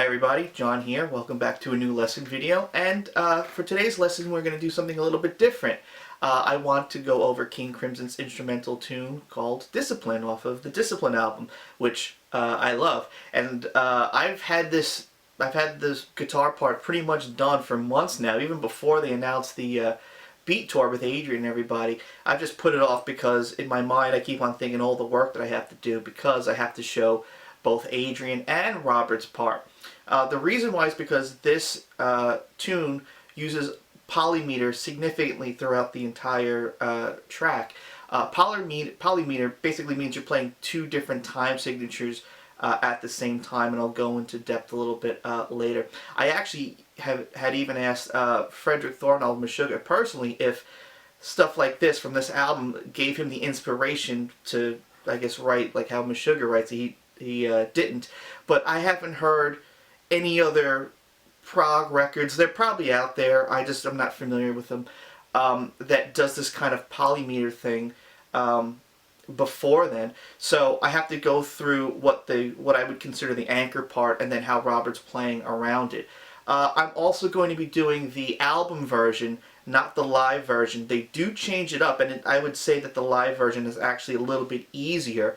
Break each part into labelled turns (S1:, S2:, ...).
S1: Hi everybody, John here. Welcome back to a new lesson video. And for today's lesson we're going to do something a little bit different. I want to go over King Crimson's instrumental tune called Discipline off of the Discipline album, which I love. And I've had this guitar part pretty much done for months now, even before they announced the beat tour with Adrian and everybody. I've just put it off because in my mind I keep on thinking all the work that I have to do because I have to show both Adrian and Robert's part. The reason why is because this tune uses polymeter significantly throughout the entire track. Polymeter basically means you're playing two different time signatures at the same time, and I'll go into depth a little bit later. I actually had even asked Frederick Thornall Meshuggah personally if stuff like this from this album gave him the inspiration to, I guess, write like how Meshuggah writes. He didn't, but I haven't heard any other prog records. They're probably out there. I'm not familiar with them. That does this kind of polymeter thing before then. So I have to go through what I would consider the anchor part, and then how Robert's playing around it. I'm also going to be doing the album version, not the live version. They do change it up, and I would say that the live version is actually a little bit easier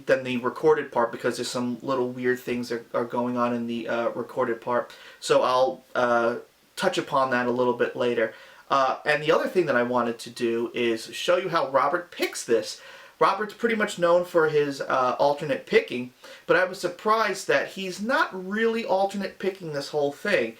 S1: than the recorded part, because there's some little weird things that are going on in the recorded part. So I'll touch upon that a little bit later. And the other thing that I wanted to do is show you how Robert picks this. Robert's pretty much known for his alternate picking, but I was surprised that he's not really alternate picking this whole thing.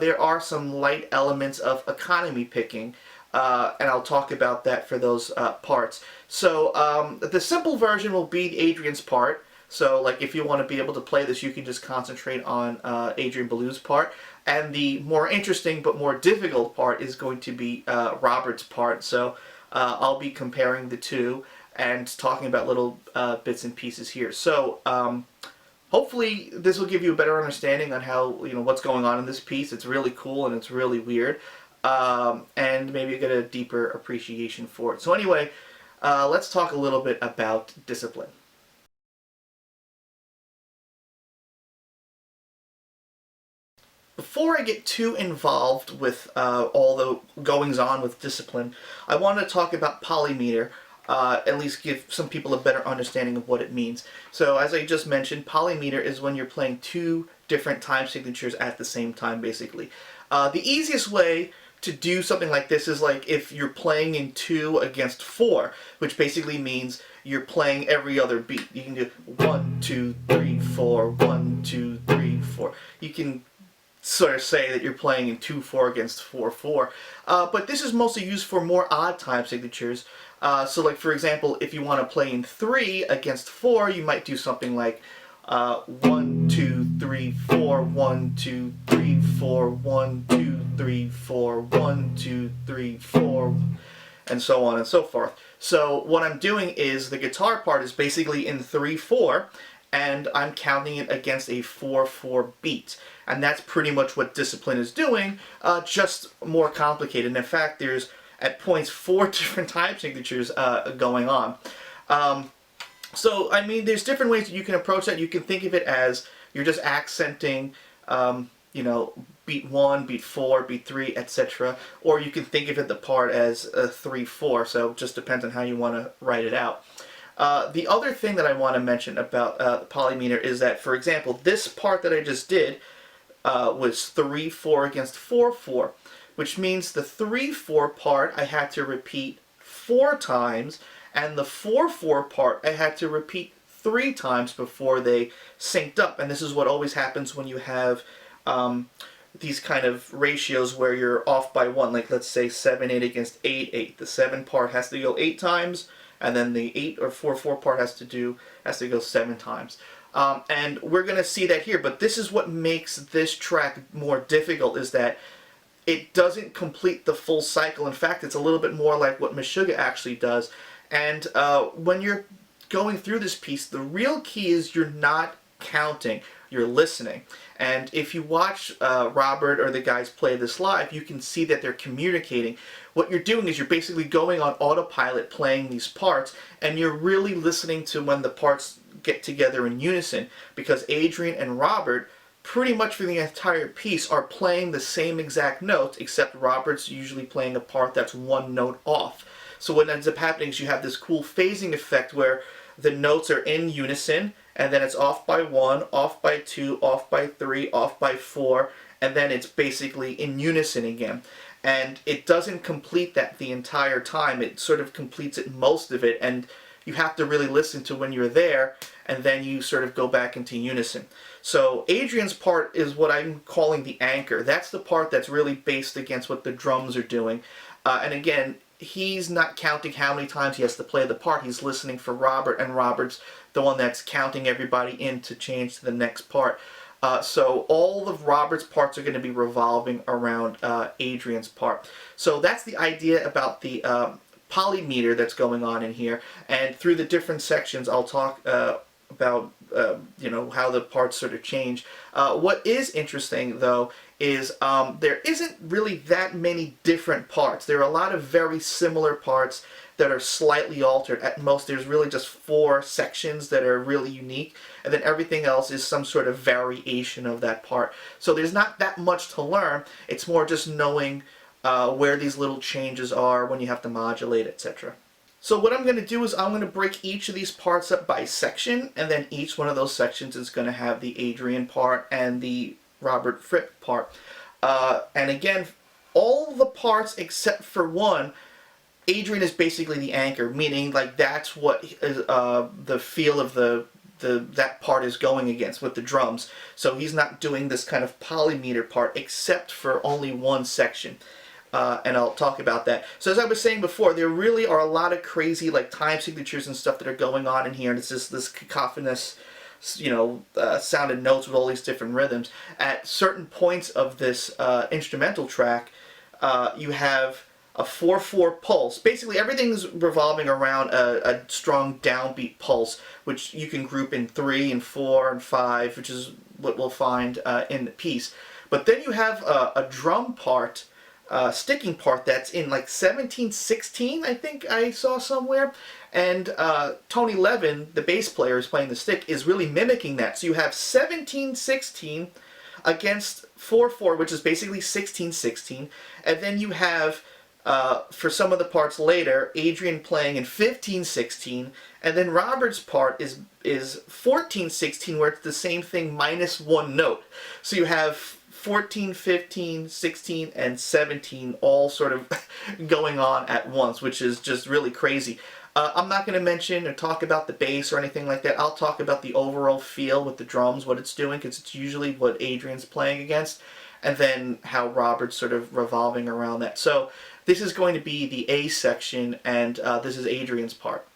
S1: There are some light elements of economy picking, and I'll talk about that for those parts. So the simple version will be Adrian's part. So like if you want to be able to play this, you can just concentrate on Adrian Ballou's part. And the more interesting but more difficult part is going to be Robert's part. So I'll be comparing the two and talking about little bits and pieces here. So hopefully this will give you a better understanding on how, what's going on in this piece. It's really cool and it's really weird. And maybe you get a deeper appreciation for it. So anyway, let's talk a little bit about Discipline. Before I get too involved with all the goings-on with Discipline, I want to talk about polymeter, at least give some people a better understanding of what it means. So as I just mentioned, polymeter is when you're playing two different time signatures at the same time, basically. The easiest way to do something like this is like if you're playing in 2 against 4, which basically means you're playing every other beat. You can do 1, 2, 3, 4, 1, 2, 3, 4. You can sort of say that you're playing in 2/4 against 4/4, but this is mostly used for more odd time signatures. So like for example, if you want to play in 3 against 4, you might do something like 1, 2, 3, 4, 1, 2, 3, 4, 1, 2, 3, 4, 1, 2, 3, 4, and so on and so forth. So what I'm doing is the guitar part is basically in 3/4, and I'm counting it against a 4/4 beat. And that's pretty much what Discipline is doing, just more complicated. And in fact, there's at points 4 different time signatures going on. So, I mean, there's different ways that you can approach that. You can think of it as you're just accenting, beat 1, beat 4, beat 3, etc. Or you can think of it the part as 3/4, so it just depends on how you want to write it out. The other thing that I want to mention about the polymeter is that, for example, this part that I just did was 3/4 against 4/4, which means the 3/4 part I had to repeat 4 times, and the 4/4 part I had to repeat 3 times before they synced up. And this is what always happens when you have these kind of ratios where you're off by 1, like let's say 7/8 against 8/8. The 7 part has to go 8 times, and then the 8 or 4/4 part has to go 7 times. And we're going to see that here, but this is what makes this track more difficult, is that it doesn't complete the full cycle. In fact, it's a little bit more like what Meshuggah actually does. And when you're going through this piece, the real key is you're not counting, you're listening. And if you watch Robert or the guys play this live, you can see that they're communicating. What you're doing is you're basically going on autopilot playing these parts, and you're really listening to when the parts get together in unison, because Adrian and Robert pretty much for the entire piece are playing the same exact notes, except Robert's usually playing a part that's one note off. So what ends up happening is you have this cool phasing effect where the notes are in unison, and then it's off by 1, off by 2, off by 3, off by 4, and then it's basically in unison again. And it doesn't complete that the entire time. It sort of completes it most of it, and you have to really listen to when you're there, and then you sort of go back into unison. So Adrian's part is what I'm calling the anchor. That's the part that's really based against what the drums are doing. And again, he's not counting how many times he has to play the part. He's listening for Robert, and Robert's the one that's counting everybody in to change to the next part. So all of Robert's parts are going to be revolving around Adrian's part. So that's the idea about the polymeter that's going on in here. And through the different sections, I'll talk about you know, how the parts sort of change. What is interesting, though, is there isn't really that many different parts. There are a lot of very similar parts that are slightly altered. At most, there's really just 4 sections that are really unique, and then everything else is some sort of variation of that part. So there's not that much to learn. It's more just knowing where these little changes are when you have to modulate, etc. So what I'm going to do is I'm going to break each of these parts up by section, and then each one of those sections is going to have the Adrian part and the Robert Fripp part. And again, all the parts except for one, Adrian is basically the anchor, meaning like that's what is, the feel of that part is going against with the drums. So he's not doing this kind of polymeter part except for only one section. And I'll talk about that. So as I was saying before, there really are a lot of crazy like time signatures and stuff that are going on in here, and it's just this cacophonous, you know, sounded notes with all these different rhythms. At certain points of this instrumental track, you have a 4/4 pulse. Basically, everything's revolving around a strong downbeat pulse, which you can group in 3 and 4 and 5, which is what we'll find in the piece. But then you have a drum part, sticking part that's in like 17/16, I think I saw somewhere, and Tony Levin, the bass player who's playing the stick, is really mimicking that. So you have 17/16 against 4/4, which is basically 16/16, and then you have for some of the parts later, Adrian playing in 15/16, and then Robert's part is 14/16, where it's the same thing minus 1 note. So you have 14, 15, 16, and 17 all sort of going on at once, which is just really crazy. I'm not going to mention or talk about the bass or anything like that. I'll talk about the overall feel with the drums, what it's doing, because it's usually what Adrian's playing against, and then how Robert's sort of revolving around that. So this is going to be the A section, and this is Adrian's part.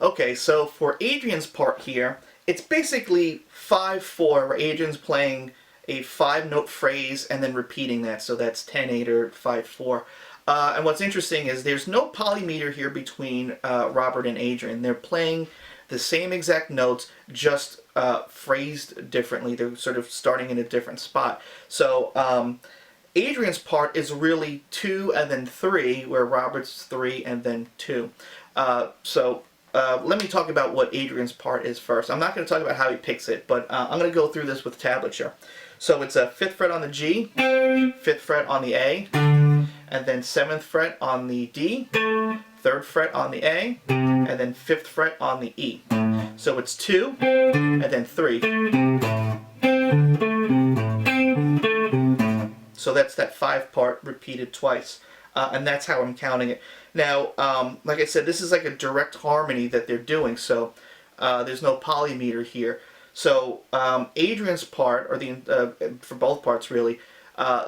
S1: Okay, so for Adrian's part here, it's basically 5/4, where Adrian's playing a 5-note phrase and then repeating that, so that's 10/8 or 5/4. And what's interesting is there's no polymeter here between Robert and Adrian. They're playing the same exact notes, just phrased differently. They're sort of starting in a different spot. So Adrian's part is really 2 and then 3, where Robert's 3 and then 2. Let me talk about what Adrian's part is first. I'm not going to talk about how he picks it, but I'm going to go through this with tablature. So it's a 5th fret on the G, 5th fret on the A, and then 7th fret on the D, 3rd fret on the A, and then 5th fret on the E. So it's 2, and then 3. So that's that 5 part repeated twice. And that's how I'm counting it. Now, like I said, this is like a direct harmony that they're doing, so there's no polymeter here. So Adrian's part, or for both parts really,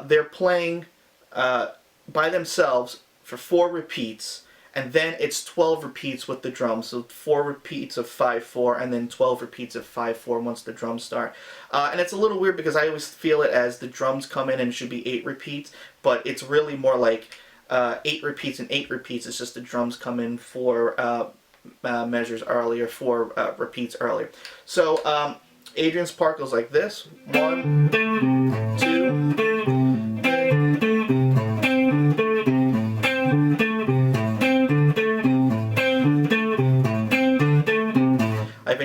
S1: they're playing by themselves for 4 repeats, and then it's 12 repeats with the drums. So 4 repeats of 5/4, and then 12 repeats of 5/4 once the drums start. And it's a little weird because I always feel it as the drums come in and it should be 8 repeats, but it's really more like 8 repeats and 8 repeats. It's just the drums come in 4 measures earlier, 4 repeats earlier. So Adrian's part goes like this: 1, 2.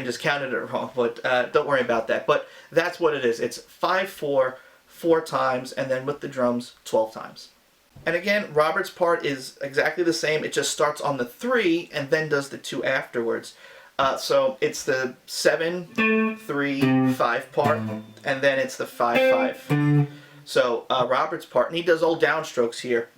S1: just counted it wrong, but don't worry about that. But that's what it is. It's 5/4, 4 times, and then with the drums, 12 times. And again, Robert's part is exactly the same. It just starts on the 3 and then does the 2 afterwards. So it's the 7/3/5 part, and then it's the 5/5. So Robert's part, and he does all downstrokes here.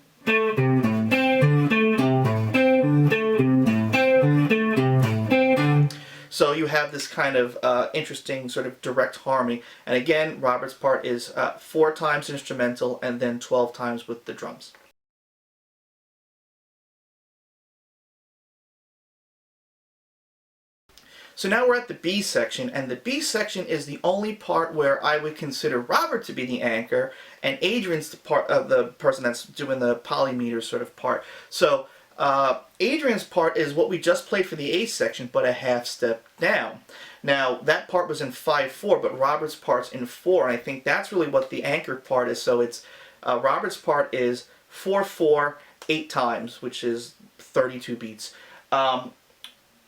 S1: So you have this kind of interesting sort of direct harmony. And again, Robert's part is 4 times instrumental and then 12 times with the drums. So now we're at the B section, and the B section is the only part where I would consider Robert to be the anchor, and Adrian's the part of the person that's doing the polymeter sort of part. So Adrian's part is what we just played for the A section, but a half step down. Now that part was in 5/4, but Robert's part's in 4, and I think that's really what the anchor part is. So it's Robert's part is 4/4 8 times, which is 32 beats.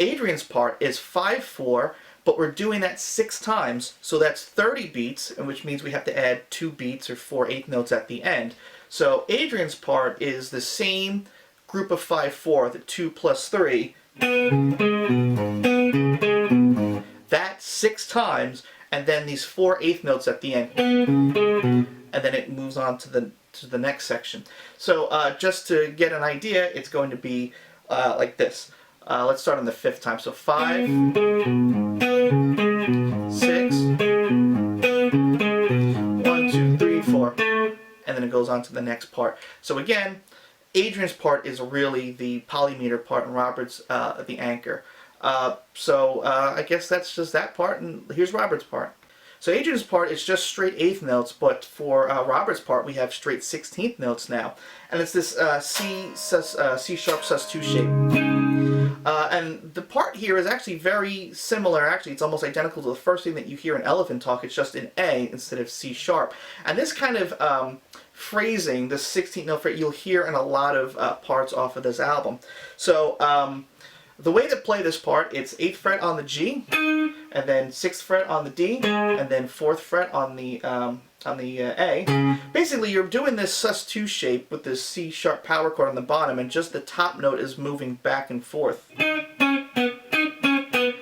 S1: Adrian's part is 5/4, but we're doing that 6 times, so that's 30 beats, and which means we have to add 2 beats or 4 eighth notes at the end. So Adrian's part is the same group of 5/4, the 2 plus 3. That's 6 times, and then these 4 eighth notes at the end, and then it moves on to the next section. So just to get an idea, it's going to be like this. Let's start on the 5th time. So 5, 6, 1, 2, 3, 4, and then it goes on to the next part. So again, Adrian's part is really the polymeter part, and Robert's the anchor. So I guess that's just that part, and here's Robert's part. So Adrian's part is just straight 8th notes, but for Robert's part we have straight 16th notes now, and it's this C sharp sus2 shape. And the part here is actually very similar. Actually, it's almost identical to the first thing that you hear in Elephant Talk. It's just in A instead of C sharp. And this kind of phrasing, this 16th note phrase, you'll hear in a lot of parts off of this album. So the way to play this part, it's 8th fret on the G, and then 6th fret on the D, and then 4th fret on the A. Basically, you're doing this sus2 shape with this C sharp power chord on the bottom, and just the top note is moving back and forth.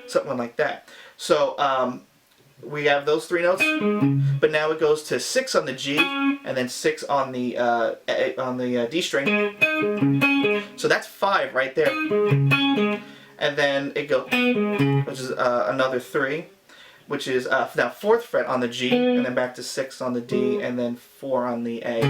S1: Something like that. So we have those 3 notes, but now it goes to 6 on the G, and then 6 on the D string. So that's 5 right there. And then it goes, which is another 3. Which is now 4th fret on the G, and then back to 6 on the D, and then 4 on the A.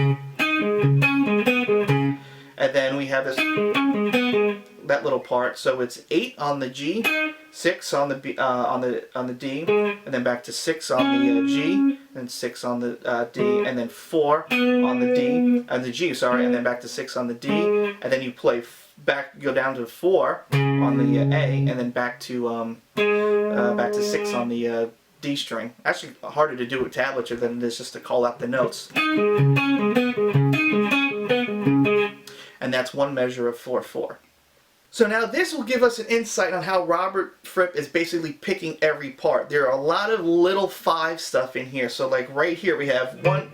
S1: And then we have that little part. So it's 8 on the G, 6 on the B, on the D, and then back to 6 on the G, and 6 on the D, and then 4 on the D, and the G, sorry, and then back to 6 on the D, and then you play go down to 4 on the A, and then back to 6 on the D string. Actually, harder to do with tablature than it is just to call out the notes. And that's one measure of 4/4. So now this will give us an insight on how Robert Fripp is basically picking every part. There are a lot of little 5 stuff in here. So like right here we have 1,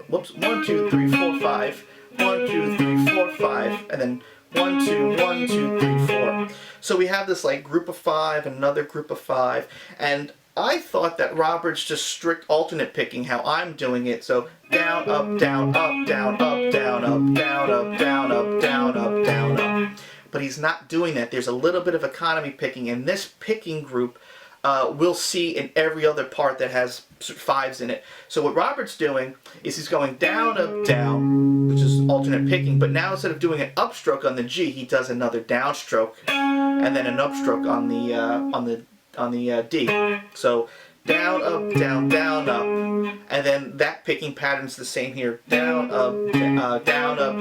S1: 2, 3, 4, 5, 1, 2, 3, 4, 5, and then 1, 2, 1, 2, 3, 4. So we have this like group of 5, another group of 5, and I thought that Robert's just strict alternate picking how I'm doing it. So down, up, down, up, down, up, down, up, down, up, down, up, down, up, down, up. But he's not doing that. There's a little bit of economy picking, and this picking group we'll see in every other part that has 5s in it. So what Robert's doing is he's going down, up, down, which is alternate picking, but now instead of doing an upstroke on the G, he does another downstroke, and then an upstroke on the D. So down, up, down, down, up, and then that picking pattern's the same here. Down, up, down, up,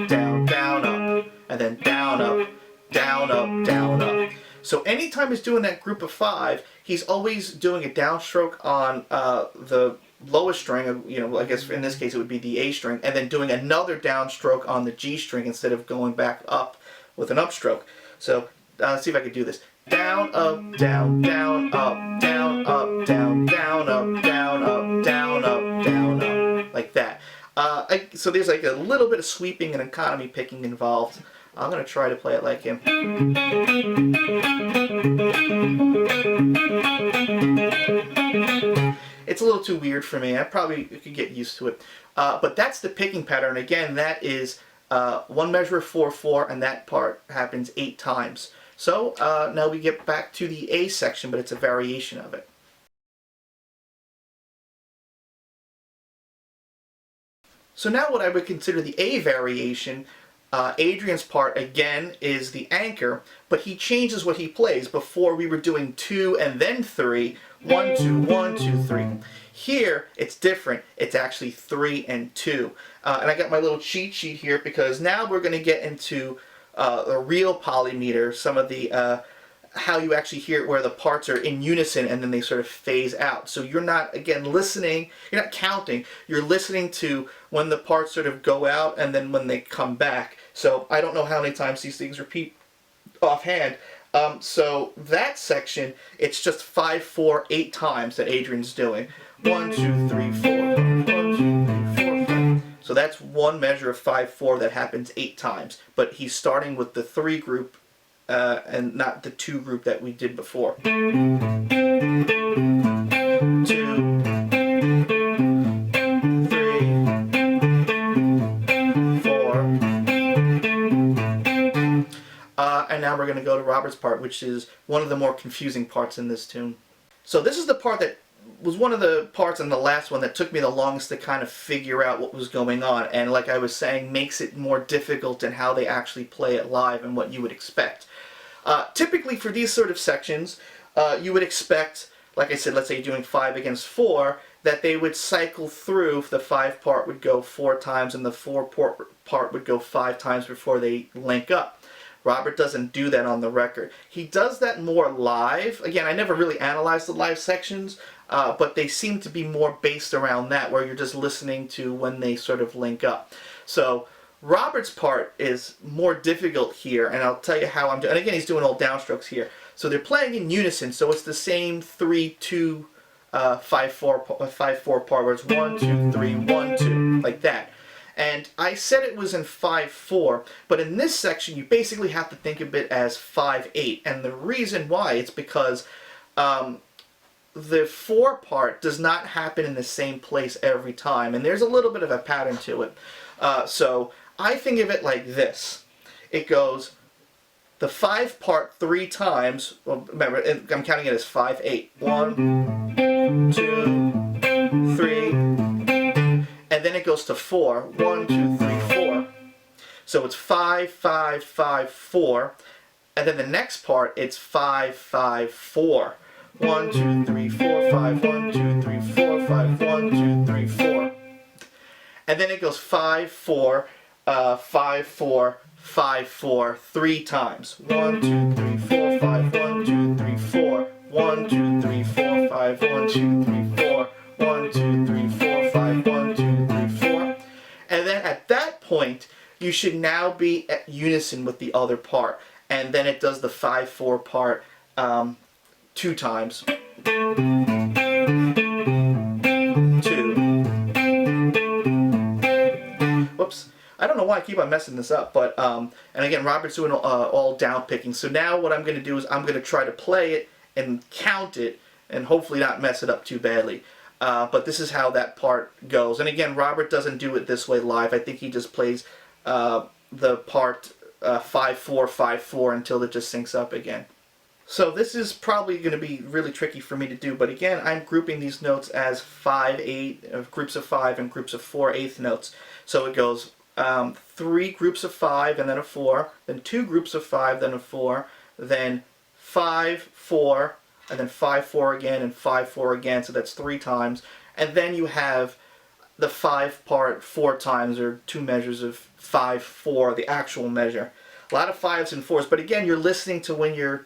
S1: down, down, up, and then down, up, down, up, down, up. So anytime he's doing that group of 5, he's always doing a downstroke on the lowest string, you know, I guess in this case it would be the A string, and then doing another downstroke on the G string instead of going back up with an upstroke. So let's see if I can do this. Down, up, down, down, up, down, up, down, down, up, down, up, down, up, down, up, like that. So there's like a little bit of sweeping and economy picking involved. I'm going to try to play it like him. It's a little too weird for me. I probably could get used to it. But that's the picking pattern. Again, that is one measure of 4/4, and that part happens 8 times. So now we get back to the A section, but it's a variation of it. So now what I would consider the A variation, Adrian's part again is the anchor, but he changes what he plays. Before we were doing 2 and then 3, 1, 2, 1, 2, 3. Here it's different. It's actually 3 and 2. And I got my little cheat sheet here because now we're going to get into the real polymeter, some of the how you actually hear it where the parts are in unison and then they sort of phase out. So you're not, again, listening, you're not counting, you're listening to when the parts sort of go out and then when they come back. So I don't know how many times these things repeat offhand. So that section, it's just 5, 4, 8 times that Adrian's doing. 1, 2, 3, 4. 1, 2, 3, 4, 5. So that's one measure of 5, 4 that happens 8 times. But he's starting with the 3 group and not the 2 group that we did before. 2, 3, 4. And now we're going to go to Robert's part, which is one of the more confusing parts in this tune. So this is the part that was one of the parts in the last one that took me the longest to kind of figure out what was going on, and like I was saying, makes it more difficult in how they actually play it live and what you would expect. Typically for these sort of sections, you would expect, like I said, let's say you're doing 5 against 4, that they would cycle through. The 5 part would go 4 times and the 4 part would go 5 times before they link up. Robert doesn't do that on the record. He does that more live. Again, I never really analyzed the live sections, but they seem to be more based around that, where you're just listening to when they sort of link up. So Robert's part is more difficult here, and I'll tell you how I'm doing. And again, he's doing all downstrokes here. So they're playing in unison, so it's the same 3, 2, 5, 4 part, where it's 1, 2, 3, 1, 2, like that. And I said it was in 5/4, but in this section you basically have to think of it as 5/8. And the reason why, it's because the 4 part does not happen in the same place every time, and there's a little bit of a pattern to it. So I think of it like this. It goes the 5 part 3 times. Well, remember, I'm counting it as 5/8. 1, 2, 3. And then it goes to 4. 1, 2, 3, 4. So it's 5, 5, 5, 4. And then the next part, it's 5, 5, 4. 1, 2, 3, 4, 5. 1, 2, 3, 4, 5. 1, 2, 3, 4. And then it goes 5, 4, 5, 4, 5, 4, 3 times. 1, 2, 3, 4, 5. 1, 2, 3, 4. 1, 2, 3, 4, 5. 1, 2, 3, 4. 1, 2, 3, 4, 5. 1, 2, 3, 4. And then at that point, you should now be at unison with the other part. And then it does the 5/4 part 2 times. 2. Whoops. I don't know why I keep on messing this up, but and again, Robert's doing all down picking. So now what I'm going to do is I'm going to try to play it and count it, and hopefully not mess it up too badly. But this is how that part goes. And again, Robert doesn't do it this way live. I think he just plays the part 5/4, 5/4 until it just syncs up again. So this is probably going to be really tricky for me to do, but again, I'm grouping these notes as 5/8, groups of 5 and groups of 4/8 notes. So it goes 3 groups of 5 and then a 4, then 2 groups of 5, then a 4, then 5, 4, and then 5/4 again, and 5/4 again, so that's 3 times. And then you have the 5 part 4 times, or 2 measures of 5/4, the actual measure. A lot of 5s and 4s, but again, you're listening to when you're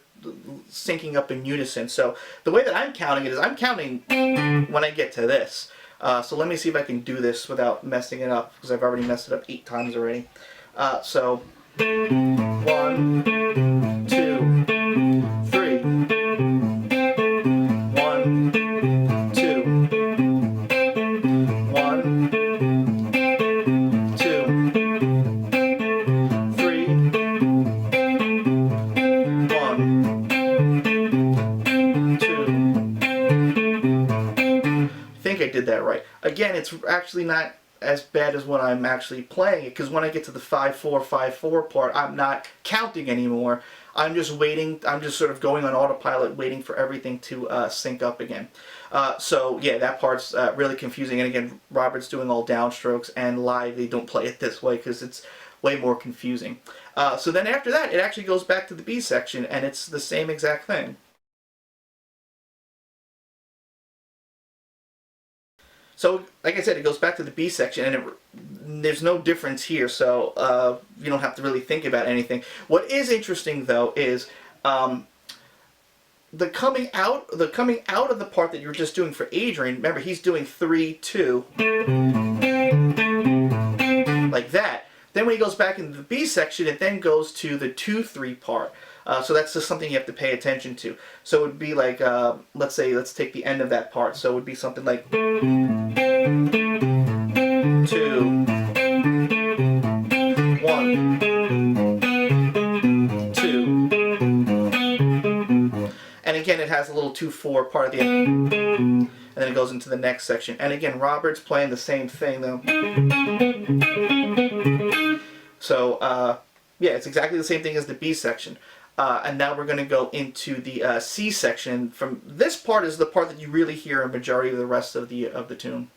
S1: syncing up in unison. So the way that I'm counting it is I'm counting when I get to this. So let me see if I can do this without messing it up, because I've already messed it up 8 times already. So 1, 2, 3. 1, it's actually not as bad as when I'm actually playing it, because when I get to the 5/4, 5/4 part, I'm not counting anymore. I'm just waiting, I'm just sort of going on autopilot, waiting for everything to sync up again. So yeah, that part's really confusing, and again, Robert's doing all downstrokes, and live they don't play it this way because it's way more confusing. So then after that, it actually goes back to the B section, and it's the same exact thing. So, like I said, it goes back to the B section, and there's no difference here, so you don't have to really think about anything. What is interesting, though, is the coming out of the part that you were just doing for Adrian. Remember, he's doing 3/2, like that. Then when he goes back into the B section, it then goes to the 2/3 part. So that's just something you have to pay attention to. So it would be like, let's take the end of that part. So it would be something like 2, 1, 2. And again, it has a little 2/4 part at the end. And then it goes into the next section. And again, Robert's playing the same thing, though. So, yeah, it's exactly the same thing as the B section. And now we're going to go into the C section. From this part is the part that you really hear a majority of the rest of the tune.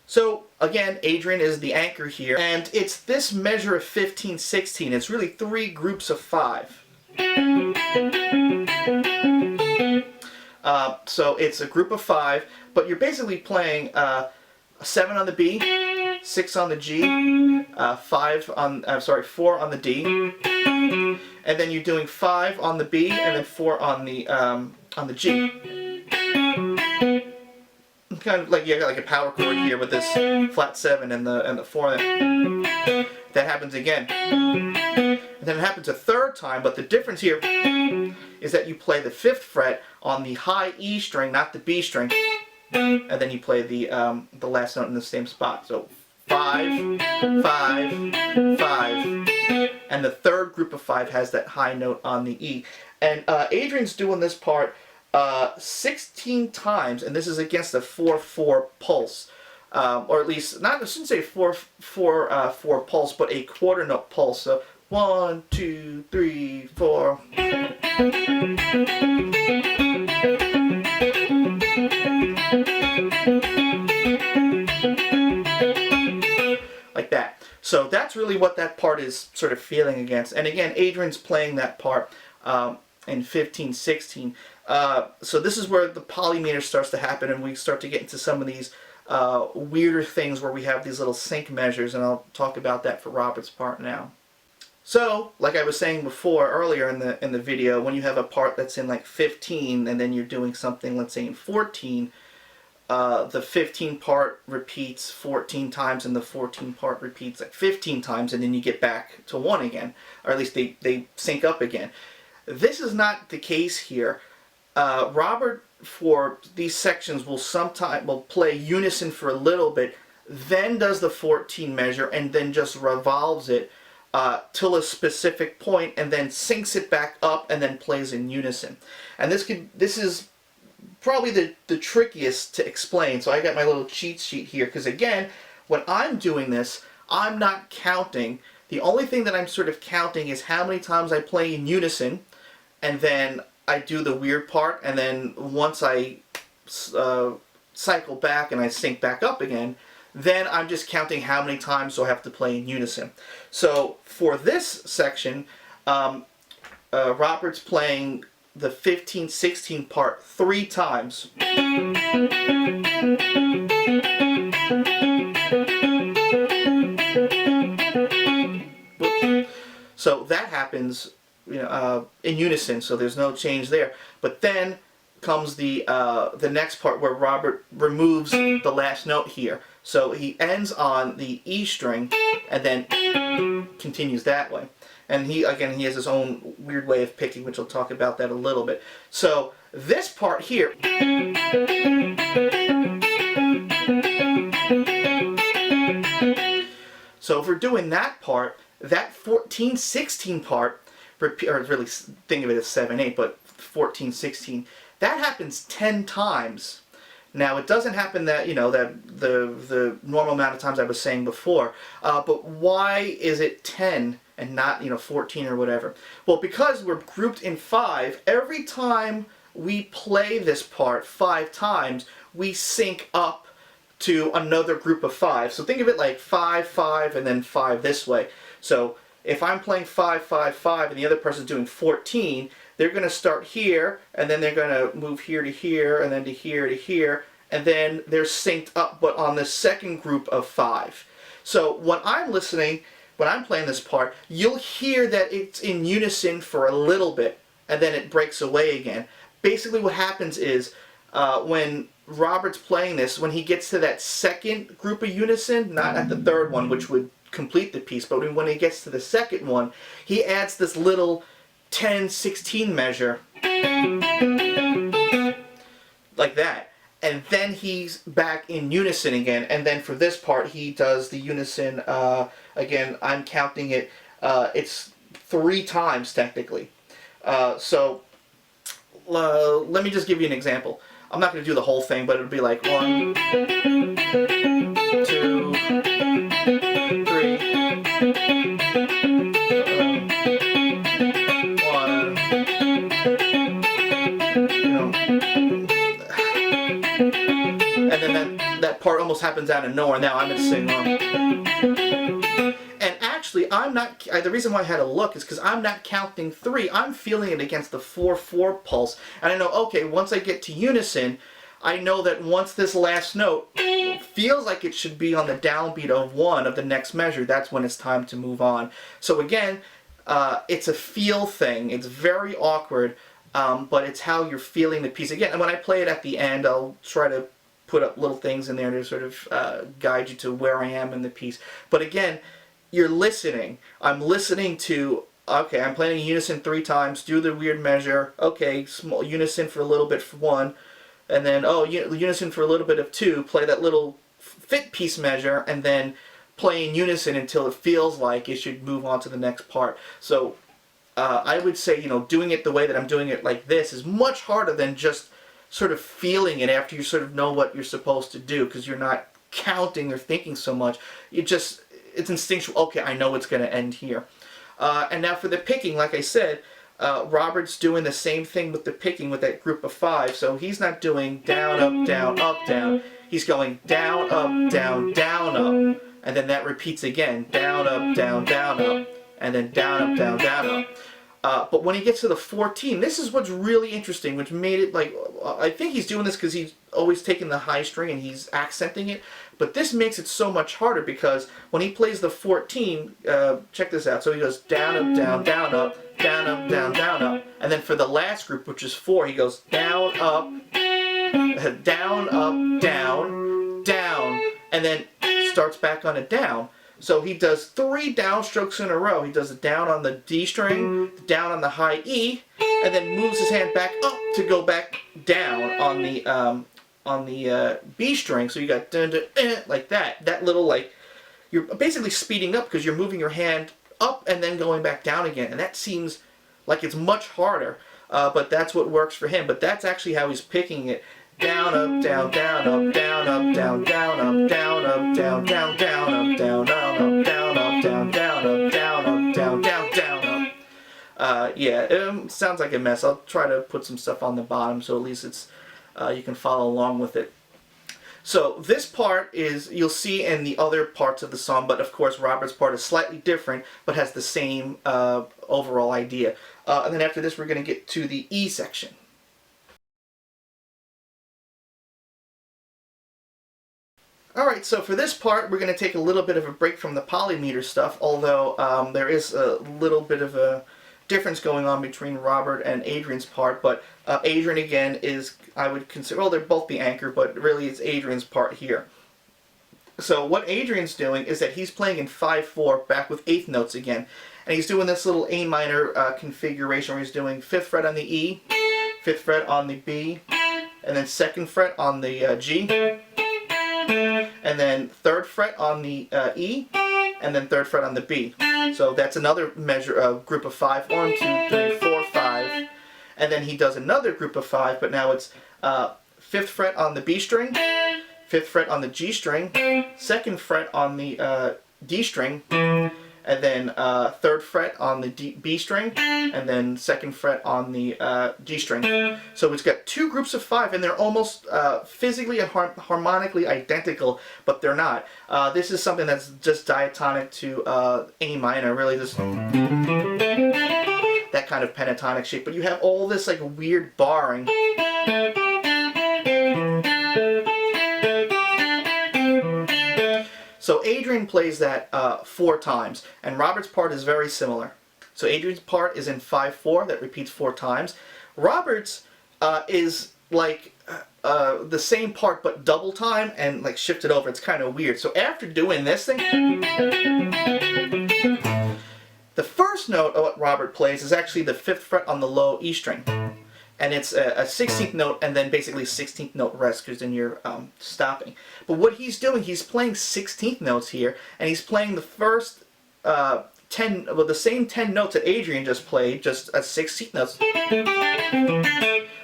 S1: So again, Adrian is the anchor here, and it's this measure of 15/16. It's really 3 groups of 5. So it's a group of 5, but you're basically playing 7 on the B, 6 on the G, 4 on the D, and then you're doing 5 on the B and then 4 on the G. Kind of like you got like a power chord here with this flat 7 and the 4. That happens again. And then it happens a third time, but the difference here is that you play the 5th fret on the high E string, not the B string, and then you play the last note in the same spot. So 5, 5, 5, and the third group of 5 has that high note on the E. And Adrian's doing this part 16 times, and this is against a 4/4 pulse, or at least not. I shouldn't say 4/4 pulse, but a quarter note pulse. So 1, 2, 3, 4. Like that. So that's really what that part is sort of feeling against. And again, Adrian's playing that part in 15/16. So this is where the polymeter starts to happen, and we start to get into some of these weirder things where we have these little sync measures, and I'll talk about that for Robert's part now. So, like I was saying before, earlier in the video, when you have a part that's in like 15, and then you're doing something, let's say in 14, the 15 part repeats 14 times, and the 14 part repeats like 15 times, and then you get back to 1 again, or at least they sync up again. This is not the case here. Robert, for these sections, will play unison for a little bit, then does the 14 measure, and then just revolves it till a specific point, and then syncs it back up, and then plays in unison. And this is probably the trickiest to explain. So I got my little cheat sheet here, because again, when I'm doing this, I'm not counting. The only thing that I'm sort of counting is how many times I play in unison, and then I do the weird part, and then once I cycle back and I sync back up again, then I'm just counting how many times do I have to play in unison. So for this section, Robert's playing the 15/16 part 3 times. So that happens, in unison, so there's no change there. But then comes the next part where Robert removes the last note here. So he ends on the E string and then continues that way. And he has his own weird way of picking, which we'll talk about that a little bit. So this part here, so if we're doing that part, that 14/16 part, or really think of it as 7/8, but 14, 16. That happens 10 times. Now, it doesn't happen that, you know, that the normal amount of times I was saying before, but why is it 10 and not, you know, 14 or whatever? Well, because we're grouped in 5, every time we play this part 5 times, we sync up to another group of 5. So think of it like 5, 5, and then 5 this way. So if I'm playing 5, 5, 5, and the other person's doing 14, they're going to start here, and then they're going to move here to here, and then to here to here, and then they're synced up, but on the second group of 5. So when I'm listening, when I'm playing this part, you'll hear that it's in unison for a little bit, and then it breaks away again. Basically what happens is, when Robert's playing this, when he gets to that second group of unison, not at the third one, which would complete the piece, but when he gets to the second one, he adds this little 10-16 measure like that, and then he's back in unison again. And then for this part he does the unison again. I'm counting it, it's 3 times technically. So let me just give you an example. I'm not going to do the whole thing, but it'll be like 1, 2, 3, 1, you know, and then that part almost happens out of nowhere. Now I'm going to sing on. And actually, I'm not. The reason why I had to look is because I'm not counting 3. I'm feeling it against the 4/4 pulse, and I know, okay, once I get to unison, I know that once this last note feels like it should be on the downbeat of 1 of the next measure, that's when it's time to move on. So again, it's a feel thing. It's very awkward, but it's how you're feeling the piece. Again, and when I play it at the end, I'll try to put up little things in there to sort of guide you to where I am in the piece. But again, you're listening. I'm listening to, okay, I'm playing in unison 3 times, do the weird measure, okay, small unison for a little bit for 1, and then, oh, unison for a little bit of 2, play that little fit piece measure, and then play in unison until it feels like it should move on to the next part. So I would say, you know, doing it the way that I'm doing it like this is much harder than just sort of feeling it after you sort of know what you're supposed to do, because you're not counting or thinking so much. It's instinctual. Okay, I know it's going to end here. And now for the picking, like I said, Robert's doing the same thing with the picking with that group of 5. So he's not doing down, up, down, up, down. He's going down, up, down, down, up. And then that repeats again. Down, up, down, up. And then down, up, down, up. But when he gets to the 14, this is what's really interesting, which made it like, I think he's doing this because he's always taking the high string and he's accenting it, but this makes it so much harder because when he plays the 14, check this out, so he goes down, up, down, up, down, up, down, up, and then for the last group, which is 4, he goes down, up, down, up, down, and then starts back on a down. So he does 3 downstrokes in a row. He does a down on the D string, down on the high E, and then moves his hand back up to go back down on the B string. So you got dun, dun, like that. That little, like, you're basically speeding up because you're moving your hand up and then going back down again. And that seems like it's much harder, but that's what works for him. But that's actually how he's picking it. Down, up, down, down, up, down, up, down, down, up, down, up, down, down, down, up, down, down, up, down, up, down, down, up, down, up, down, down, up. Yeah, it sounds like a mess. I'll try to put some stuff on the bottom so at least it's you can follow along with it. So this part is, you'll see in the other parts of the song, but of course Robert's part is slightly different, but has the same overall idea. And then after this we're going to get to the E section. Alright, so for this part we're going to take a little bit of a break from the polymeter stuff, although there is a little bit of a difference going on between Robert and Adrian's part, but Adrian again is, I would consider, well, they're both the anchor, but really it's Adrian's part here. So what Adrian's doing is that he's playing in 5/4 back with 8th notes again, and he's doing this little A minor configuration where he's doing 5th fret on the E, 5th fret on the B, and then 2nd fret on the G, and then 3rd fret on the E, and then 3rd fret on the B. So that's another measure, group of 5. 1, 2, 3, 4, 5. and then he does another group of 5, but now it's 5th fret on the B string, 5th fret on the G string, 2nd fret on the D string, and then 3rd fret on the B string, and then 2nd fret on the G string. So it's got 2 groups of 5, and they're almost physically and harmonically identical, but they're not. This is something that's just diatonic to A minor, really just that kind of pentatonic shape. But you have all this like weird barring. So Adrian plays that 4 times, and Robert's part is very similar. So Adrian's part is in 5/4, that repeats 4 times. Robert's is like the same part but double time and like shifted over. It's kind of weird. So after doing this thing, the first note of what Robert plays is actually the 5th fret on the low E string. And it's a 16th note and then basically 16th note rest, because then you're stopping. But what he's doing, he's playing 16th notes here, and he's playing the first 10, well, the same 10 notes that Adrian just played, just as 16th notes,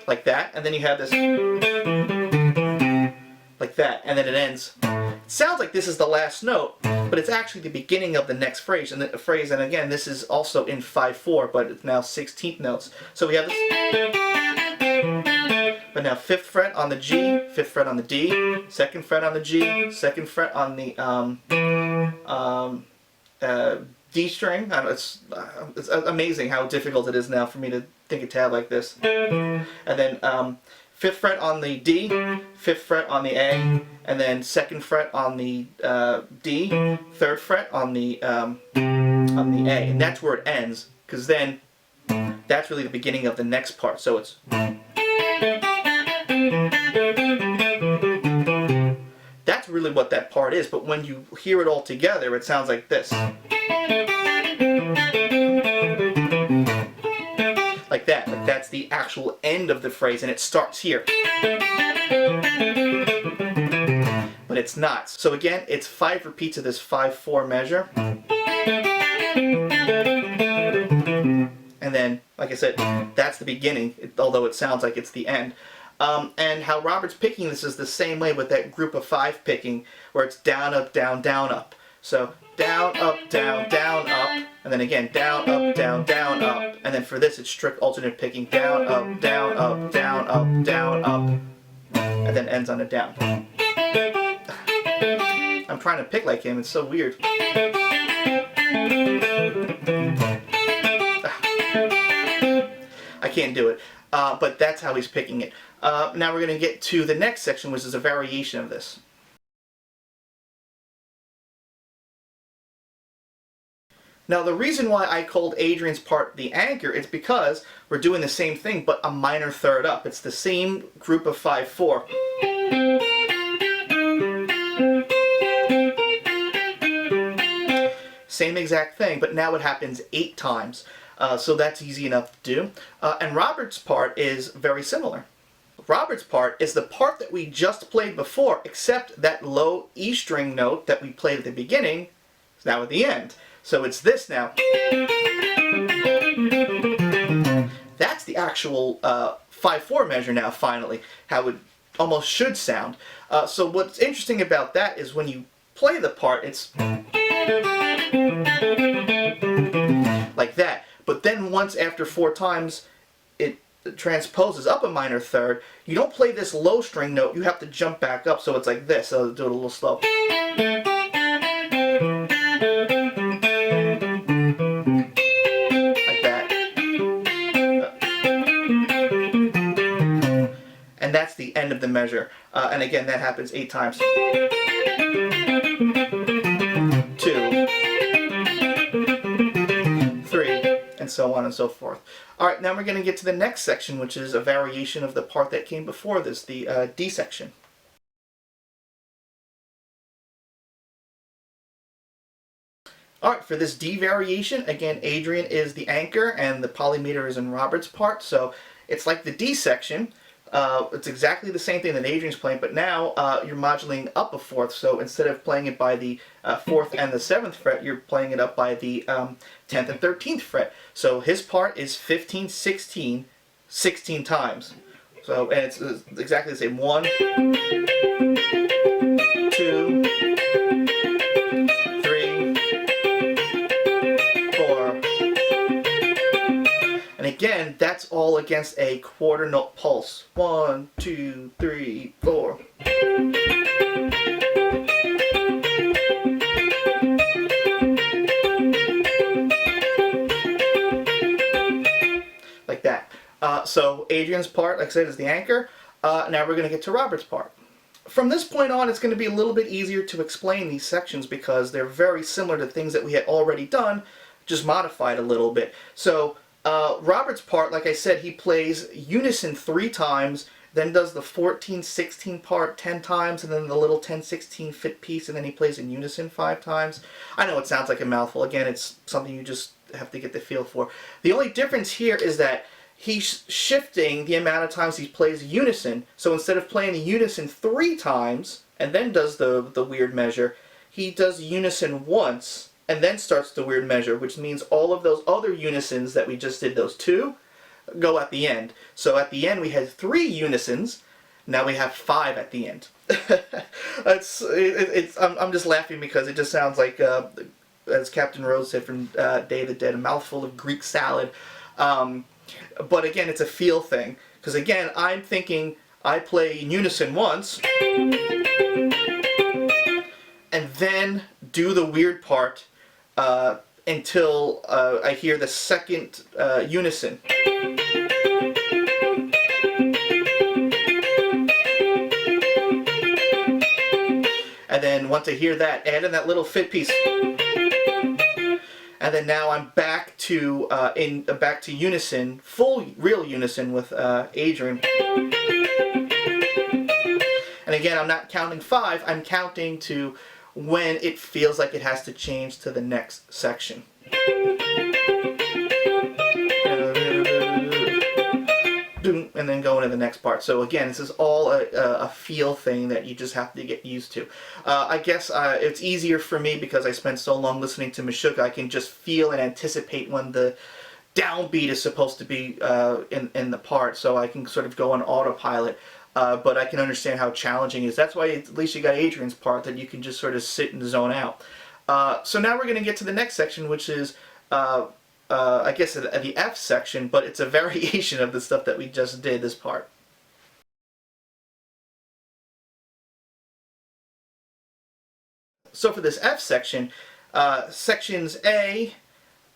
S1: like that, and then you have this, like that, and then it ends. It sounds like this is the last note, but it's actually the beginning of the next phrase, and again, this is also in 5/4, but it's now 16th notes. So we have this, but now 5th fret on the G, 5th fret on the D, 2nd fret on the G, 2nd fret on the D string. It's amazing how difficult it is now for me to think a tab like this. And then 5th fret on the D, 5th fret on the A, and then 2nd fret on the D, 3rd fret on the A, and that's where it ends, because then that's really the beginning of the next part. So it's, that's really what that part is, but when you hear it all together, it sounds like this. Like that. Like that's the actual end of the phrase, and it starts here. But it's not. So again, it's 5 repeats of this 5/4 measure. And then, like I said, that's the beginning, although it sounds like it's the end. And how Robert's picking this is the same way with that group of 5 picking, where it's down, up, down, down, up. So down, up, down, up, and then again down, up, down, up. And then for this it's strict alternate picking, down, up, down, up, down, up, down, up, and then ends on a down. I'm trying to pick like him, it's so weird. I can't do it. But that's how he's picking it. Now we're going to get to the next section, which is a variation of this. Now the reason why I called Adrian's part the anchor is because we're doing the same thing but a minor third up. It's the same group of 5/4. Same exact thing, but now it happens 8 times. So that's easy enough to do. And Robert's part is very similar. Robert's part is the part that we just played before, except that low E string note that we played at the beginning is now at the end. So it's this now. That's the actual 5/4 measure now, finally, how it almost should sound. So what's interesting about that is when you play the part, it's like that. But then once after 4 times it transposes up a minor third, you don't play this low string note, you have to jump back up, so it's like this. So I'll do it a little slow. Like that. And that's the end of the measure. And again, that happens 8 times. 2. And so on and so forth. Alright, now we're going to get to the next section, which is a variation of the part that came before this, the D section. Alright, for this D variation, again, Adrian is the anchor and the polymeter is in Robert's part, so it's like the D section. It's exactly the same thing that Adrian's playing, but now you're modulating up a fourth, so instead of playing it by the 4th and the 7th fret, you're playing it up by the 10th and 13th fret. So his part is 15, 16, 16 times. So, and it's exactly the same. 1, 2, 3, 4. And again, that's all against a quarter note pulse. 1, 2, 3, 4. Like that. So Adrian's part, like I said, is the anchor. Now we're going to get to Robert's part. From this point on, it's going to be a little bit easier to explain these sections because they're very similar to things that we had already done, just modified a little bit. So Robert's part, like I said, he plays unison 3 times, then does the 14-16 part 10 times, and then the little 10-16 fit piece, and then he plays in unison 5 times. I know it sounds like a mouthful. Again, it's something you just have to get the feel for. The only difference here is that he's shifting the amount of times he plays unison. So instead of playing the unison 3 times and then does the weird measure, he does unison once and then starts the weird measure, which means all of those other unisons that we just did, those 2, go at the end. So at the end we had 3 unisons, now we have 5 at the end. I'm just laughing because it just sounds like, as Captain Rose said from Day of the Dead, a mouthful of Greek salad. But again, it's a feel thing. Because again, I'm thinking I play in unison once, and then do the weird part until I hear the second unison. And then once I hear that, add in that little fit piece. And then now I'm back to back to unison, full real unison with Adrian. And again, I'm not counting 5. I'm counting to when it feels like it has to change to the next section. And then go into the next part. So again, this is all a feel thing that you just have to get used to. I guess it's easier for me because I spent so long listening to Meshuggah. I can just feel and anticipate when the downbeat is supposed to be in the part, so I can sort of go on autopilot. But I can understand how challenging it is. That's why at least you got Adrian's part, that you can just sort of sit and zone out. So now we're going to get to the next section, which is I guess the F section, but it's a variation of the stuff that we just did, this part. So for this F section, sections A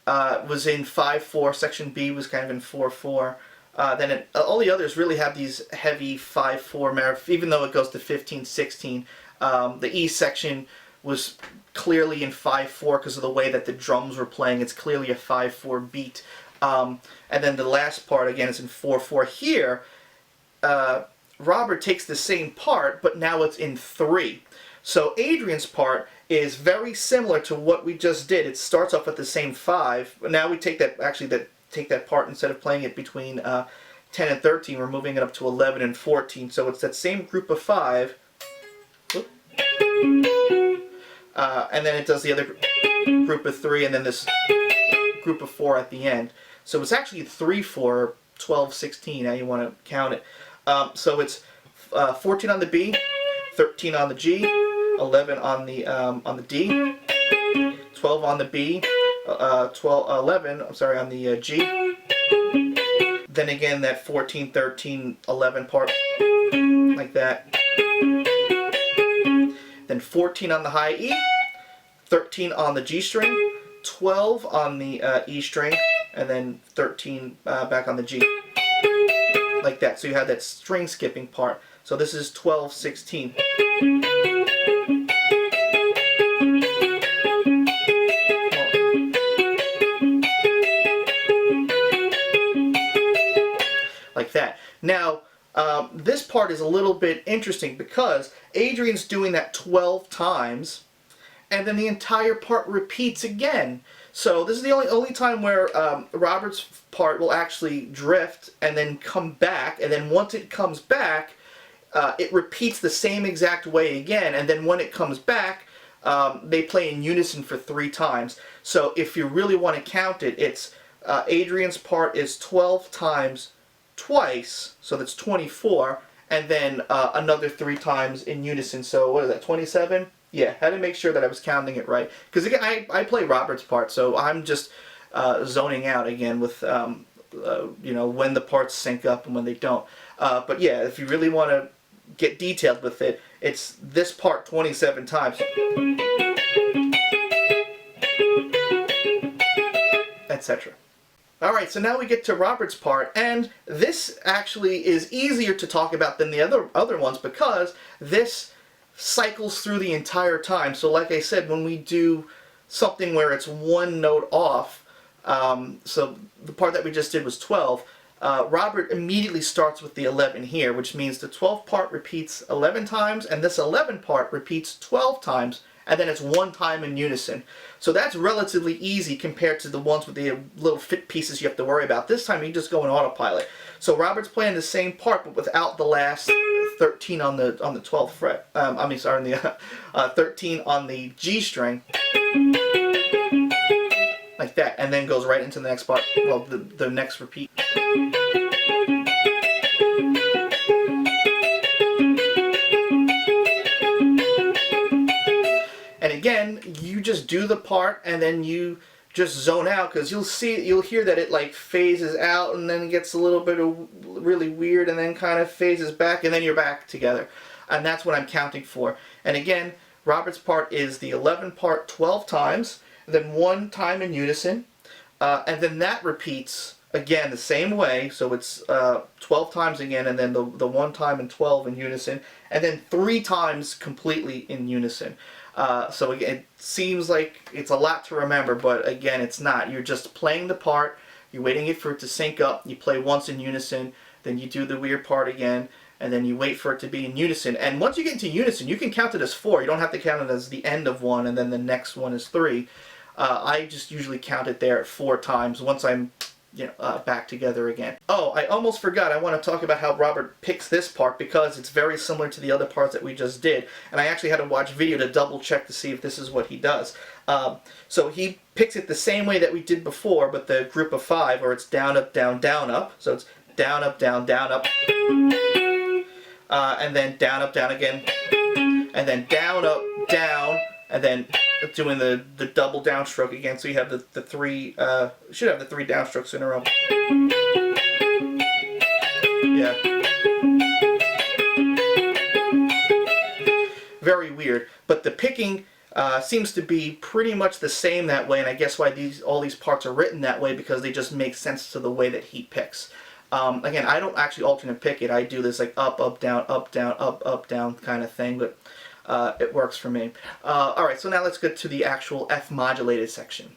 S1: was in 5/4, section B was kind of in 4/4. All the others really have these heavy 5/4, even though it goes to 15/16. The E section was clearly in 5/4 because of the way that the drums were playing. It's clearly a 5/4 beat. And then the last part, again, is in 4/4. Here, Robert takes the same part, but now it's in 3. So Adrian's part is very similar to what we just did. It starts off with the same 5, but now we take that, take that part, instead of playing it between 10 and 13, we're moving it up to 11 and 14. So it's that same group of 5. And then it does the other group of 3, and then this group of 4 at the end. So it's actually 3/4, 12/16, how you want to count it. So it's 14 on the B, 13 on the G, 11 on the D, 12 on the B, 11 on the G. Then again that 14, 13, 11 part, like that. Then 14 on the high E, 13 on the G string, 12 on the E string, and then 13 back on the G. Like that. So you have that string skipping part. So this is 12/16. Like that. Now, this part is a little bit interesting because Adrian's doing that 12 times, and then the entire part repeats again. So this is the only time where Robert's part will actually drift and then come back, and then once it comes back, it repeats the same exact way again, and then when it comes back, they play in unison for 3 times. So if you really want to count it, it's Adrian's part is 12 times twice, so that's 24, and then another 3 times in unison. So what is that, 27? Yeah, had to make sure that I was counting it right. Because again, I play Robert's part, so I'm just zoning out again with you know, when the parts sync up and when they don't. But yeah, if you really want to get detailed with it, it's this part 27 times, etc. Alright, so now we get to Robert's part, and this actually is easier to talk about than the other ones because this cycles through the entire time. So like I said, when we do something where it's one note off, so the part that we just did was 12, Robert immediately starts with the 11 here, which means the 12 part repeats 11 times, and this 11 part repeats 12 times, and then it's 1 time in unison. So that's relatively easy compared to the ones with the little fit pieces you have to worry about. This time you just go in autopilot. So Robert's playing the same part, but without the last 13 on the 12th fret. I mean, sorry, on the 13 on the G string, like that, and then goes right into the next part. Well, the next repeat. And again, you just do the part and then you just zone out, because you'll hear that it like phases out and then gets a little bit of really weird and then kind of phases back and then you're back together. And that's what I'm counting for. And again, Robert's part is the 11 part 12 times, then 1 time in unison, and then that repeats again the same way, so it's 12 times again, and then the 1 time and 12 in unison, and then 3 times completely in unison. So again, it seems like it's a lot to remember, but again, it's not. You're just playing the part, you're waiting for it to sync up, you play once in unison, then you do the weird part again, and then you wait for it to be in unison. And once you get into unison, you can count it as 4. You don't have to count it as the end of one, and then the next one is 3. I just usually count it there at 4 times once I'm back together again. Oh, I almost forgot. I want to talk about how Robert picks this part because it's very similar to the other parts that we just did. And I actually had to watch video to double check to see if this is what he does. So he picks it the same way that we did before, but the group of 5, or it's down, up, down, down, up. So it's down, up, down, down, up. And then down, up, down again. And then down, up, down. And then doing the double downstroke again, so you have the 3, should have the 3 downstrokes in a row. Yeah. Very weird, but the picking seems to be pretty much the same that way, and I guess why all these parts are written that way, because they just make sense to the way that he picks. Again, I don't actually alternate pick it. I do this like up, up, down, up, down, up, down kind of thing, but it works for me. Alright, so now let's get to the actual F modulated section.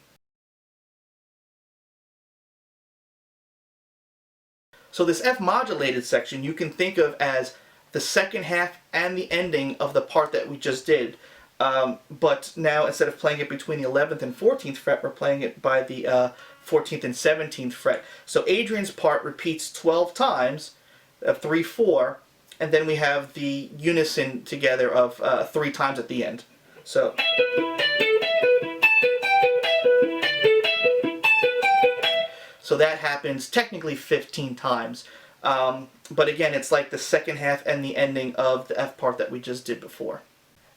S1: So this F modulated section you can think of as the second half and the ending of the part that we just did. But now instead of playing it between the 11th and 14th fret, we're playing it by the 14th and 17th fret. So Adrian's part repeats 12 times, 3, 4, and then we have the unison together of 3 times at the end. So that happens technically 15 times. But again, it's like the second half and the ending of the F part that we just did before.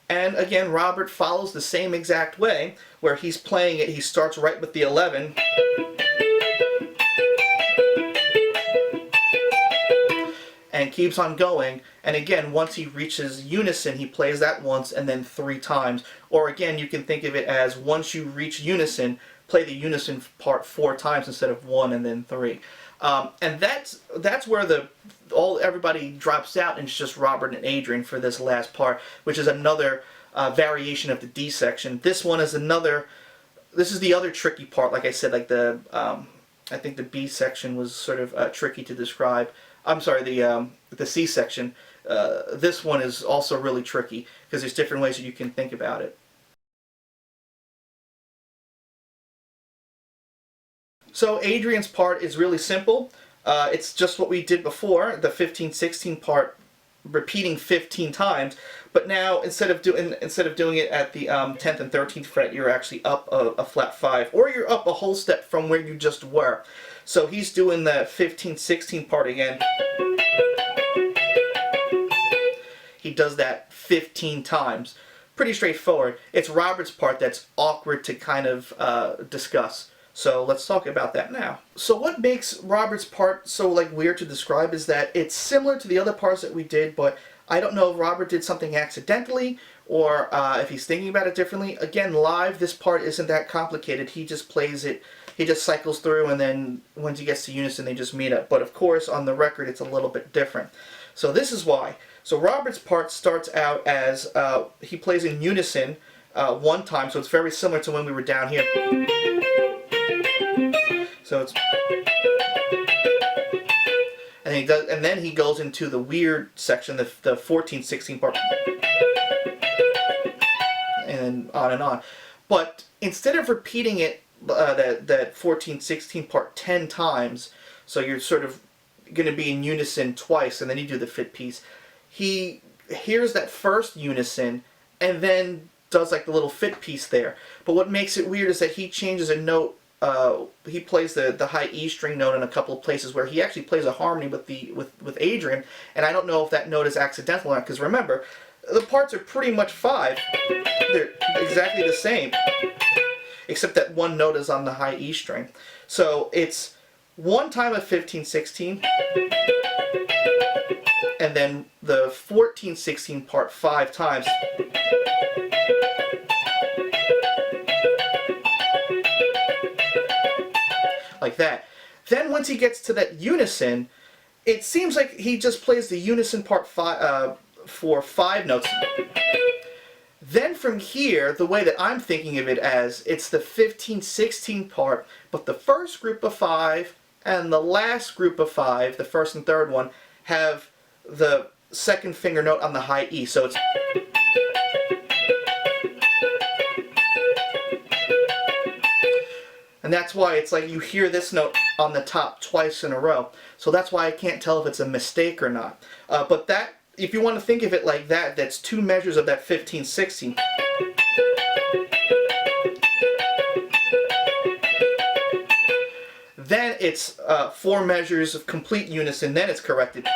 S1: And again, Robert follows the same exact way, where he's playing it, he starts right with the 11. And keeps on going, and again, once he reaches unison, he plays that once and then 3 times. Or again, you can think of it as once you reach unison, play the unison part 4 times instead of 1 and then 3. And that's where everybody drops out, and it's just Robert and Adrian for this last part, which is another variation of the D section. This one is this is the other tricky part. Like I said, like I think the B section was sort of tricky to describe. I'm sorry, the C section. This one is also really tricky because there's different ways that you can think about it. So Adrian's part is really simple. It's just what we did before. The 15-16 part repeating 15 times, but now instead of doing it at the 10th and 13th fret, you're actually up a flat 5, or you're up a whole step from where you just were. So he's doing the 15, 16 part again. He does that 15 times. Pretty straightforward. It's Robert's part that's awkward to kind of discuss. So let's talk about that now. So what makes Robert's part so weird to describe is that it's similar to the other parts that we did, but I don't know if Robert did something accidentally or if he's thinking about it differently. Again, live, this part isn't that complicated. He just plays it, he just cycles through, and then once he gets to unison, they just meet up. But of course, on the record, it's a little bit different. So this is why. So Robert's part starts out as he plays in unison one time, so it's very similar to when we were down here. So it's, and then he goes into the weird section, the 14/16 part, and on and on. But instead of repeating it that 14/16 part 10 times, so you're sort of going to be in unison twice, and then you do the fit piece. He hears that first unison, and then does like the little fit piece there. But what makes it weird is that he changes a note. He plays the high E string note in a couple of places where he actually plays a harmony with Adrian, and I don't know if that note is accidental or not, because remember, the parts are pretty much 5. They're exactly the same, except that one note is on the high E string. So it's one time of 15/16, and then the 14/16 part 5 times. Like that. Then once he gets to that unison, it seems like he just plays the unison part for 5 notes. Then from here, the way that I'm thinking of it as, it's the 15/16 part, but the first group of 5 and the last group of 5, the first and third one, have the second finger note on the high E. So it's, and that's why it's like you hear this note on the top twice in a row. So that's why I can't tell if it's a mistake or not. But that, if you want to think of it like that, that's 2 measures of that 15/16. Then it's 4 measures of complete unison, then it's corrected.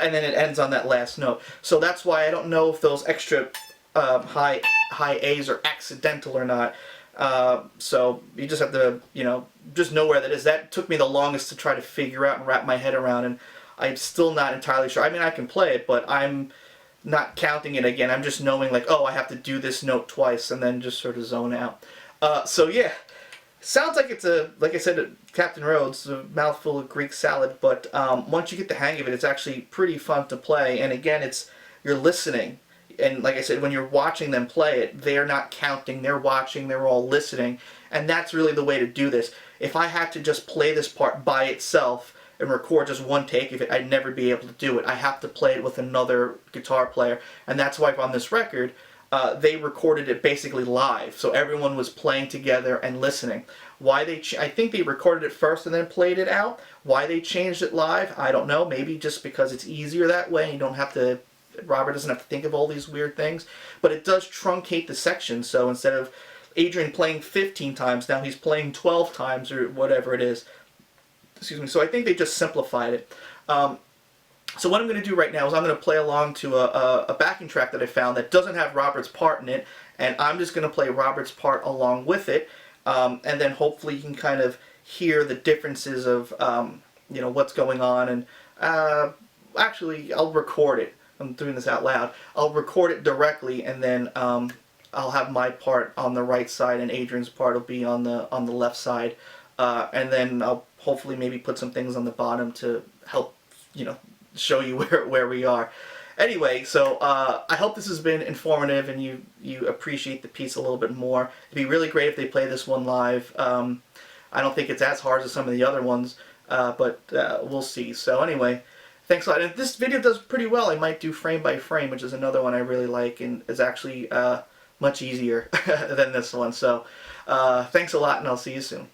S1: And then it ends on that last note. So that's why I don't know if those extra high A's are accidental or not. So you just have to, just know where that is. That took me the longest to try to figure out and wrap my head around, and I'm still not entirely sure. I mean, I can play it, but I'm not counting it again. I'm just knowing like, oh, I have to do this note twice, and then just sort of zone out. So yeah, sounds like it's like I said, Captain Rhodes, a mouthful of Greek salad, but once you get the hang of it, it's actually pretty fun to play. And again, you're listening. And like I said, when you're watching them play it, they're not counting, they're watching, they're all listening. And that's really the way to do this. If I had to just play this part by itself and record just one take of it, I'd never be able to do it. I have to play it with another guitar player. And that's why on this record, they recorded it basically live. So everyone was playing together and listening. Why I think they recorded it first and then played it out. Why they changed it live, I don't know. Maybe just because it's easier that way. You don't have to... Robert doesn't have to think of all these weird things, but it does truncate the section. So instead of Adrian playing 15 times, now he's playing 12 times or whatever it is. Excuse me. So I think they just simplified it. So what I'm going to do right now is I'm going to play along to a backing track that I found that doesn't have Robert's part in it, and I'm just going to play Robert's part along with it, and then hopefully you can kind of hear the differences of what's going on. And actually, I'll record it. I'm doing this out loud. I'll record it directly, and then I'll have my part on the right side, and Adrian's part will be on the left side, and then I'll hopefully maybe put some things on the bottom to help show you where we are. Anyway, so I hope this has been informative and you appreciate the piece a little bit more. It'd be really great if they play this one live. I don't think it's as hard as some of the other ones, but we'll see. So anyway. Thanks a lot. And if this video does pretty well, I might do frame by frame, which is another one I really like and is actually much easier than this one. So thanks a lot, and I'll see you soon.